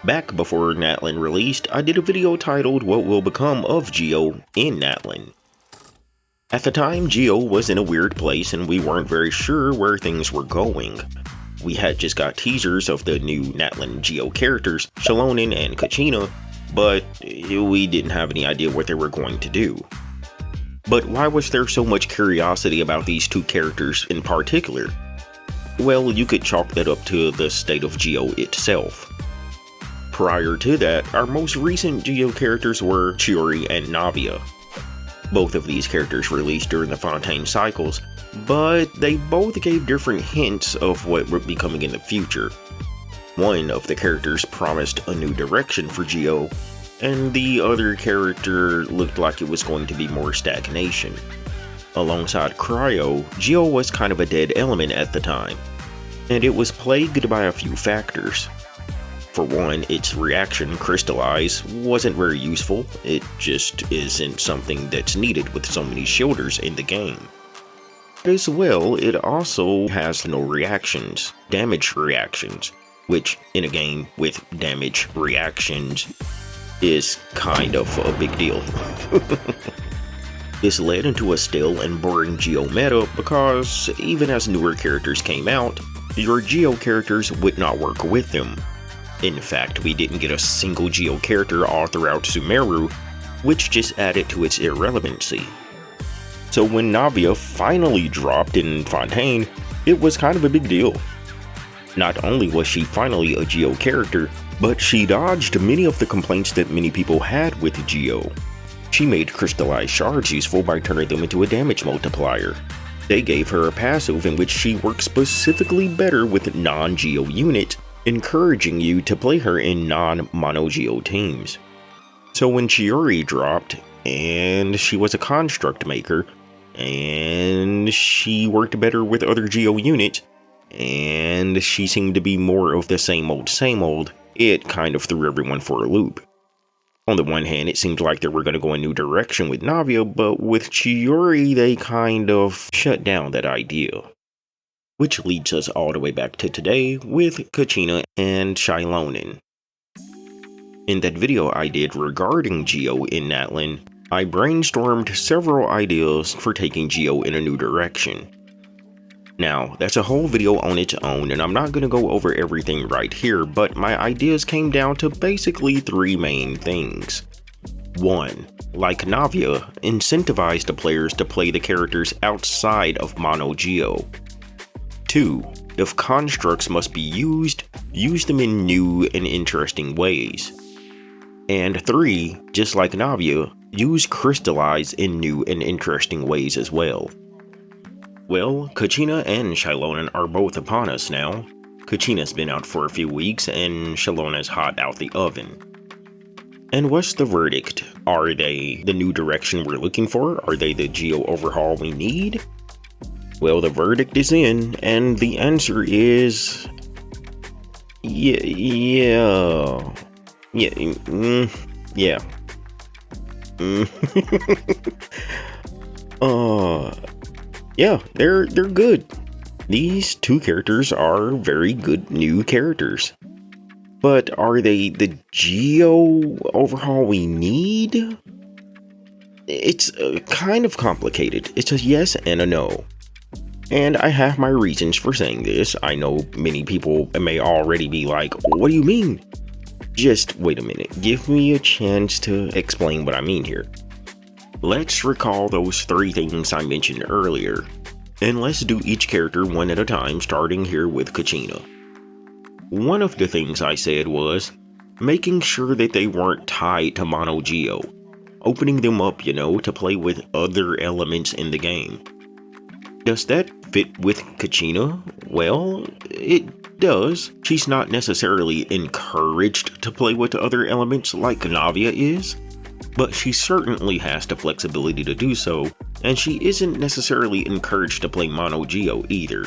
Back before Natlan released, I did a video titled What Will Become of Geo in Natlan. At the time, Geo was in a weird place and we weren't very sure where things were going. We had just got teasers of the new Natlan Geo characters, Xilonen and Kachina, but we didn't have any idea what they were going to do. But why was there so much curiosity about these two characters in particular? Well, you could chalk that up to the state of Geo itself. Prior to that, our most recent Geo characters were Chiori and Navia. Both of these characters released during the Fontaine cycles, but they both gave different hints of what would be coming in the future. One of the characters promised a new direction for Geo, and the other character looked like it was going to be more stagnation. Alongside Cryo, Geo was kind of a dead element at the time, and it was plagued by a few factors. For one, its reaction, Crystallize, wasn't very useful. It just isn't something that's needed with so many shielders in the game. As well, it also has no reactions, damage reactions, which in a game with damage reactions is kind of a big deal. This led into a stale and boring Geo meta because even as newer characters came out, your Geo characters would not work with them. In fact, we didn't get a single Geo character all throughout Sumeru, which just added to its irrelevancy. So when Navia finally dropped in Fontaine, it was kind of a big deal. Not only was she finally a Geo character, but she dodged many of the complaints that many people had with Geo. She made crystallized shards useful by turning them into a damage multiplier. They gave her a passive in which she worked specifically better with non-Geo units, encouraging you to play her in non-mono Geo teams. So when Chiori dropped, and she was a construct maker, and she worked better with other Geo units, and she seemed to be more of the same old, it kind of threw everyone for a loop. On the one hand, it seemed like they were going to go a new direction with Navia, but with Chiori, they kind of shut down that idea. Which leads us all the way back to today with Kachina and Xilonen. In that video I did regarding Geo in Natlan, I brainstormed several ideas for taking Geo in a new direction. Now, that's a whole video on its own and I'm not going to go over everything right here, but my ideas came down to basically three main things. 1. Like Navia, incentivize the players to play the characters outside of Mono Geo. 2. If constructs must be used, use them in new and interesting ways. And 3. Just like Navia, use Crystallize in new and interesting ways as well. Well, Kachina and Xilonen are both upon us now. Kachina's been out for a few weeks and Xilonen's hot out the oven. And what's the verdict? Are they the new direction we're looking for? Are they the Geo overhaul we need? Well, the verdict is in, and the answer is... Yeah. Yeah, they're good. These two characters are very good new characters. But are they the Geo overhaul we need? It's kind of complicated. It's a yes and a no. And I have my reasons for saying this. I know many people may already be like, what do you mean? Just wait a minute. Give me a chance to explain what I mean here. Let's recall those three things I mentioned earlier. And let's do each character one at a time, starting here with Kachina. One of the things I said was making sure that they weren't tied to Mono Geo. Opening them up, to play with other elements in the game. Does that fit with Kachina? Well, it does. She's not necessarily encouraged to play with other elements like Navia is, but she certainly has the flexibility to do so, and she isn't necessarily encouraged to play Mono Geo either.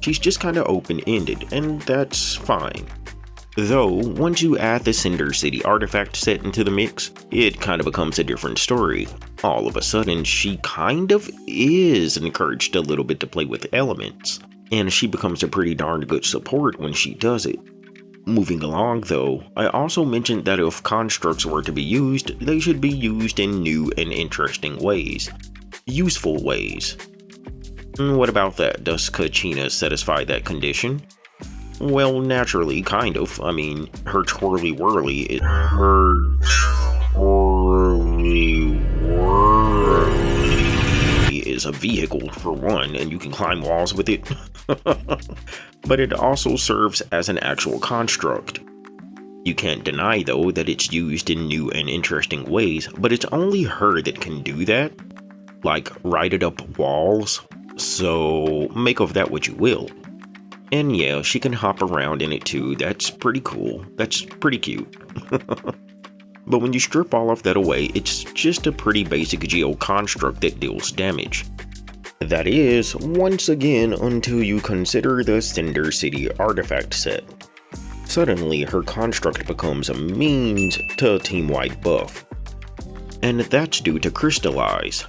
She's just kinda open-ended, and that's fine. Though, once you add the Cinder City artifact set into the mix, it kind of becomes a different story. All of a sudden, she kind of is encouraged a little bit to play with elements, and she becomes a pretty darn good support when she does it. Moving along though, I also mentioned that if constructs were to be used, they should be used in new and interesting ways. Useful ways. What about that? Does Kachina satisfy that condition? Well, naturally, kind of. I mean, her twirly whirly is a vehicle for one, and you can climb walls with it. But it also serves as an actual construct. You can't deny though that it's used in new and interesting ways, but it's only her that can do that. Like ride up walls. So make of that what you will. And yeah, she can hop around in it too. That's pretty cool. That's pretty cute. But when you strip all of that away, it's just a pretty basic Geo construct that deals damage. That is, once again, until you consider the Cinder City artifact set. Suddenly, her construct becomes a means to a team-wide buff. And that's due to Crystallize.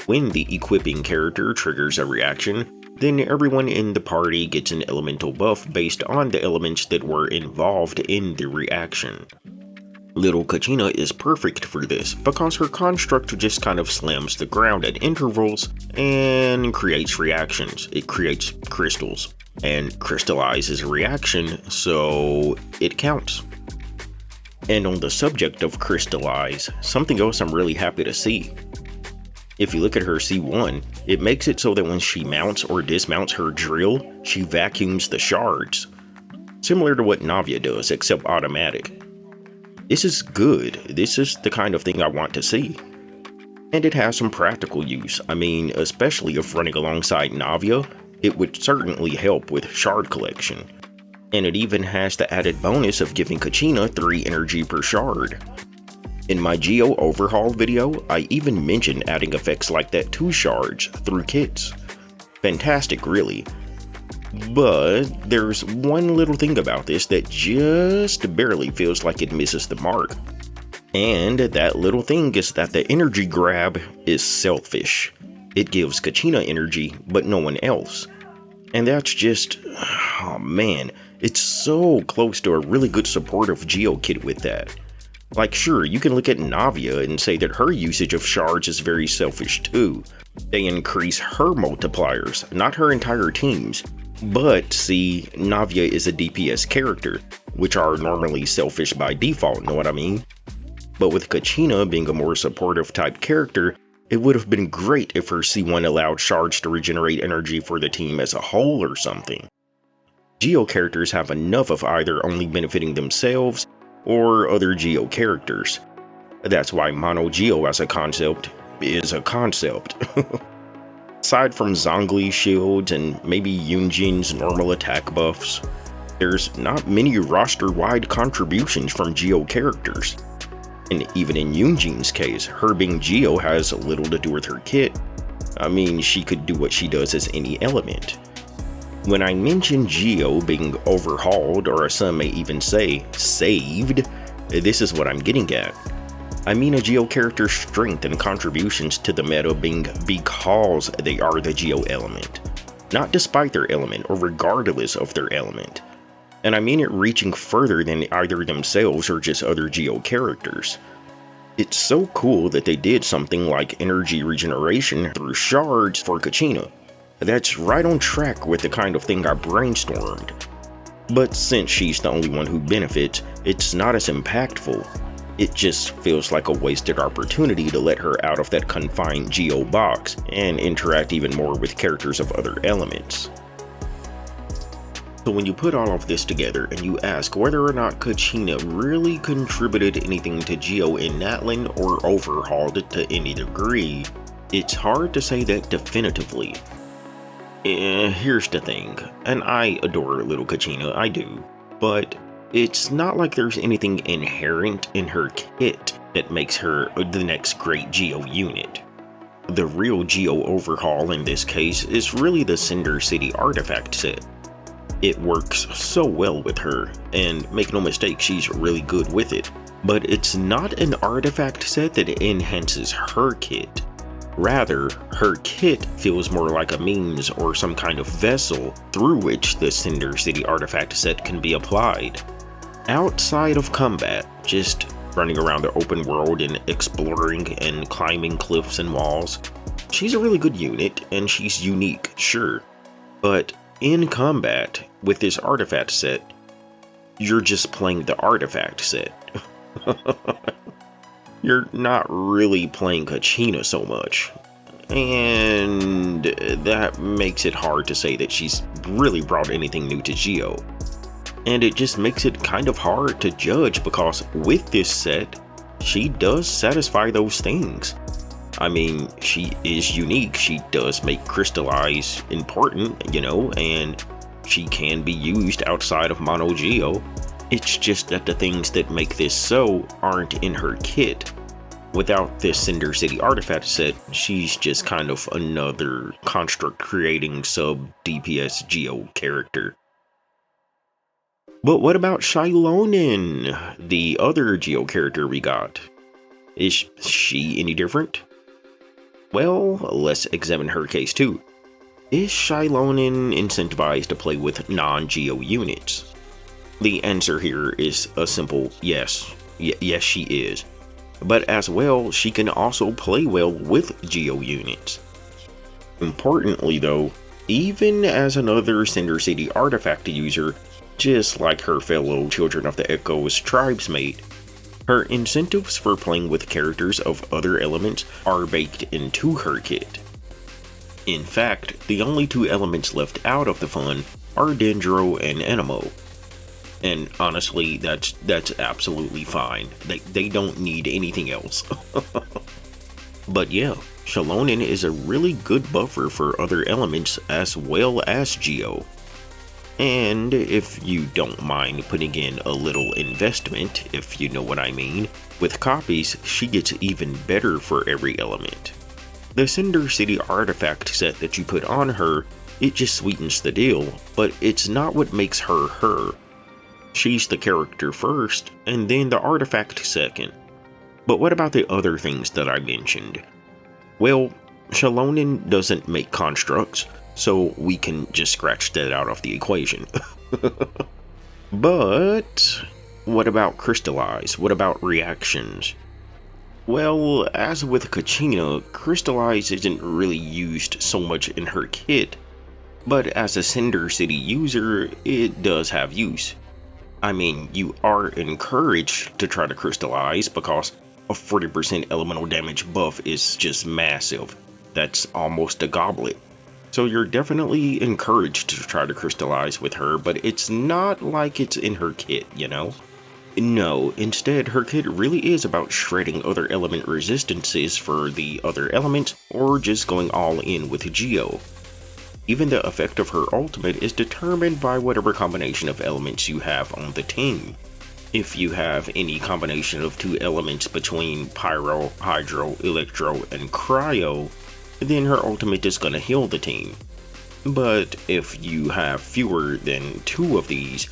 When the equipping character triggers a reaction, then everyone in the party gets an elemental buff based on the elements that were involved in the reaction. Little Kachina is perfect for this because her construct just kind of slams the ground at intervals and creates reactions. It creates crystals, and crystallizes a reaction, so it counts. And on the subject of crystallize, something else I'm really happy to see. If you look at her C1, it makes it so that when she mounts or dismounts her drill, she vacuums the shards. Similar to what Navia does, except automatic. This is good. This is the kind of thing I want to see. And it has some practical use. I mean, especially if running alongside Navia, it would certainly help with shard collection. And it even has the added bonus of giving Kachina 3 energy per shard. In my Geo overhaul video, I even mentioned adding effects like that to shards through kits. Fantastic, really. But there's one little thing about this that just barely feels like it misses the mark. And that little thing is that the energy grab is selfish. It gives Kachina energy, but no one else. And that's just, oh man, it's so close to a really good supportive Geo kit with that. Like sure, you can look at Navia and say that her usage of shards is very selfish too. They increase her multipliers, not her entire team's. But see, Navia is a DPS character, which are normally selfish by default, know what I mean? But with Kachina being a more supportive type character, it would have been great if her C1 allowed shards to regenerate energy for the team as a whole or something. Geo characters have enough of either only benefiting themselves or other Geo characters. That's why Mono Geo as a concept is a concept. Aside from Zhongli shields and maybe Yunjin's normal attack buffs, there's not many roster-wide contributions from Geo characters. And even in Yunjin's case, her being Geo has little to do with her kit. I mean, she could do what she does as any element. When I mention Geo being overhauled, or as some may even say, saved, this is what I'm getting at. I mean a Geo character's strength and contributions to the meta being because they are the Geo element, not despite their element or regardless of their element. And I mean it reaching further than either themselves or just other Geo characters. It's so cool that they did something like energy regeneration through shards for Kachina. That's right on track with the kind of thing I brainstormed. But since she's the only one who benefits, it's not as impactful. It just feels like a wasted opportunity to let her out of that confined Geo box and interact even more with characters of other elements. So when you put all of this together and you ask whether or not Kachina really contributed anything to Geo in Natlan or overhauled it to any degree, it's hard to say that definitively. Here's the thing, and I adore little Kachina, I do, but it's not like there's anything inherent in her kit that makes her the next great Geo unit. The real Geo overhaul in this case is really the Cinder City artifact set. It works so well with her, and make no mistake, she's really good with it, but it's not an artifact set that enhances her kit. Rather, her kit feels more like a means or some kind of vessel through which the Cinder City artifact set can be applied. Outside of combat, just running around the open world and exploring and climbing cliffs and walls, she's a really good unit and she's unique, sure. But in combat, with this artifact set, you're just playing the artifact set. You're not really playing Kachina so much. And that makes it hard to say that she's really brought anything new to Geo. And it just makes it kind of hard to judge because with this set, she does satisfy those things. I mean, she is unique, she does make crystallize important, and she can be used outside of Mono Geo. It's just that the things that make this so aren't in her kit. Without this Cinder City artifact set, she's just kind of another construct creating sub DPS Geo character. But what about Xilonen, the other Geo character we got? Is she any different? Well, let's examine her case too. Is Xilonen incentivized to play with non-Geo units? The answer here is a simple yes. Yes, she is. But as well, she can also play well with Geo units. Importantly though, even as another Cinder City artifact user, just like her fellow Children of the Echo's tribesmate, her incentives for playing with characters of other elements are baked into her kit. In fact, the only two elements left out of the fun are Dendro and Anemo. And honestly, that's absolutely fine. They don't need anything else. But yeah, Xilonen is a really good buffer for other elements as well as Geo. And if you don't mind putting in a little investment, if you know what I mean, with copies, she gets even better for every element. The Cinder City artifact set that you put on her, it just sweetens the deal, but it's not what makes her her. She's the character first, and then the artifact second. But what about the other things that I mentioned? Well, Xilonen doesn't make constructs, so we can just scratch that out of the equation. But what about crystallize? What about reactions? Well, as with Kachina, crystallize isn't really used so much in her kit, but as a Cinder City user, it does have use. I mean, you are encouraged to try to crystallize because a 40% elemental damage buff is just massive. That's almost a goblet. So you're definitely encouraged to try to crystallize with her, but it's not like it's in her kit, No, instead her kit really is about shredding other element resistances for the other elements or just going all in with Geo. Even the effect of her ultimate is determined by whatever combination of elements you have on the team. If you have any combination of two elements between Pyro, Hydro, Electro, and Cryo, then her ultimate is gonna heal the team. But if you have fewer than two of these,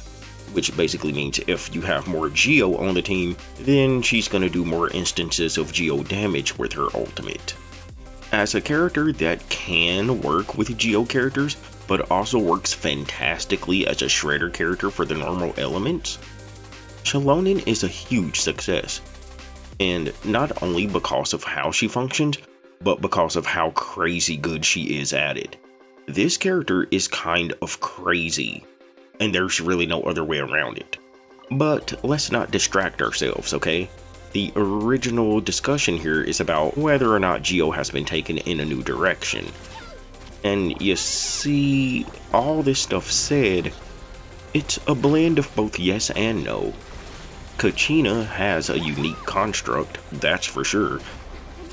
which basically means if you have more Geo on the team, then she's gonna do more instances of Geo damage with her ultimate. As a character that can work with Geo characters, but also works fantastically as a Shredder character for the normal elements, Xilonen is a huge success. And not only because of how she functions, but because of how crazy good she is at it. This character is kind of crazy, and there's really no other way around it. But let's not distract ourselves, okay? The original discussion here is about whether or not Geo has been taken in a new direction. And you see, all this stuff said, it's a blend of both yes and no. Kachina has a unique construct, that's for sure.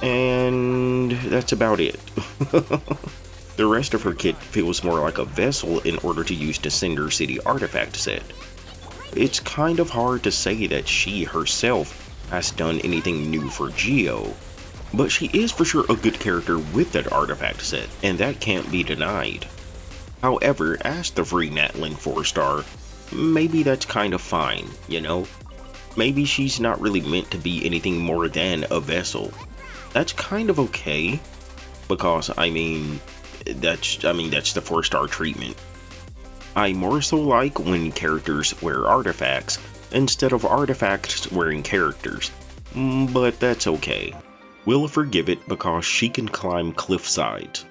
And that's about it. The rest of her kit feels more like a vessel in order to use the Cinder City artifact set. It's kind of hard to say that she herself has done anything new for Geo, but she is for sure a good character with that artifact set, and that can't be denied. However, as the free Natlan 4-star, maybe that's kind of fine, Maybe she's not really meant to be anything more than a vessel. That's kind of okay. because that's the 4-star treatment. I more so like when characters wear artifacts instead of artifacts wearing characters, but that's okay. We'll forgive it because she can climb cliff sides.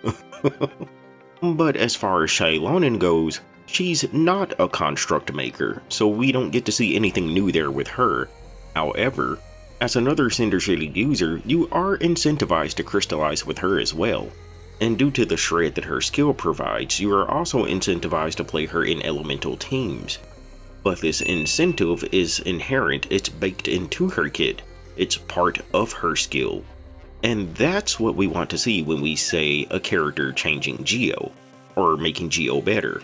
But as far as Xilonen goes, she's not a construct maker, so we don't get to see anything new there with her. However, as another Cinder Shaded user, you are incentivized to crystallize with her as well. And due to the shred that her skill provides, you are also incentivized to play her in elemental teams. But this incentive is inherent, it's baked into her kit, it's part of her skill. And that's what we want to see when we say a character changing Geo, or making Geo better.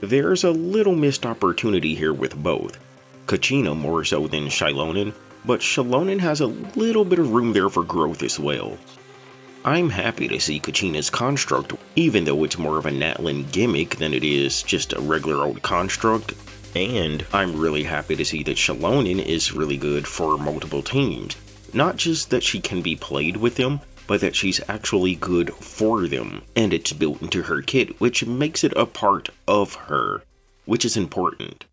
There's a little missed opportunity here with both, Kachina more so than Xilonen, but Xilonen has a little bit of room there for growth as well. I'm happy to see Kachina's construct, even though it's more of a Natlan gimmick than it is just a regular old construct, and I'm really happy to see that Xilonen is really good for multiple teams. Not just that she can be played with them, but that she's actually good for them, and it's built into her kit, which makes it a part of her, which is important.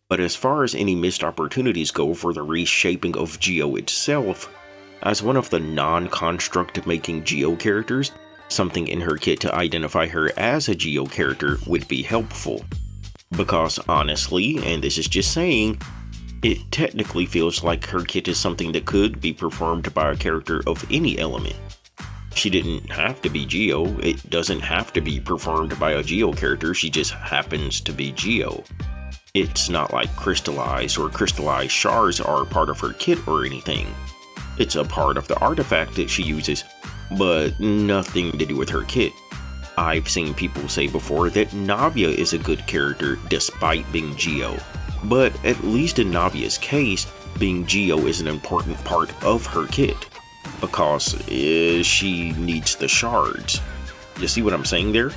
But as far as any missed opportunities go for the reshaping of Geo itself, as one of the non-construct making Geo characters, something in her kit to identify her as a Geo character would be helpful. Because honestly, and this is just saying, it technically feels like her kit is something that could be performed by a character of any element. She didn't have to be Geo, it doesn't have to be performed by a Geo character, she just happens to be Geo. It's not like crystallized or crystallized shards are part of her kit or anything. It's a part of the artifact that she uses, but nothing to do with her kit. I've seen people say before that Navia is a good character despite being Geo, but at least in Navia's case, being Geo is an important part of her kit, because she needs the shards. You see what I'm saying there?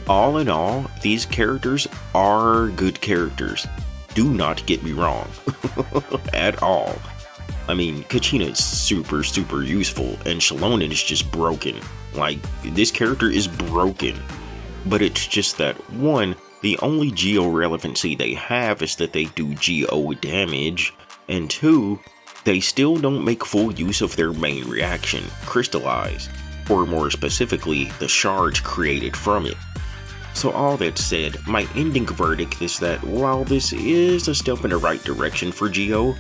All in all, these characters are good characters. Do not get me wrong. At all. I mean, Kachina is super useful, and Xilonen is just broken. Like, this character is broken. But it's just that, one, the only Geo relevancy they have is that they do Geo damage, and two, they still don't make full use of their main reaction, Crystallize, or more specifically, the shards created from it. So all that said, my ending verdict is that while this is a step in the right direction for Geo,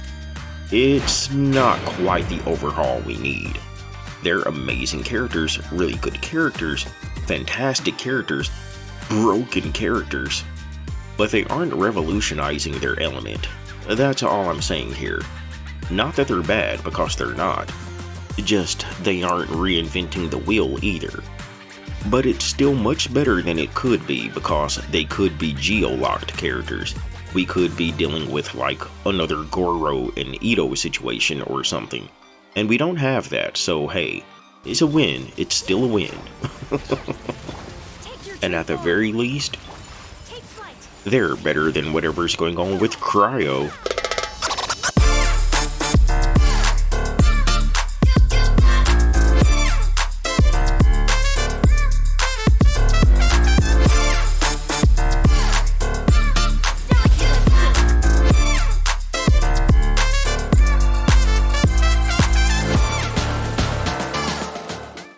it's not quite the overhaul we need. They're amazing characters, really good characters, fantastic characters, broken characters, but they aren't revolutionizing their element. That's all I'm saying here. Not that they're bad, because they're not. Just they aren't reinventing the wheel either. But it's still much better than it could be, because they could be Geo-locked characters. We could be dealing with like another Goro and Ito situation or something. And we don't have that, so hey, it's a win. It's still a win. And at the very least, they're better than whatever's going on with Cryo.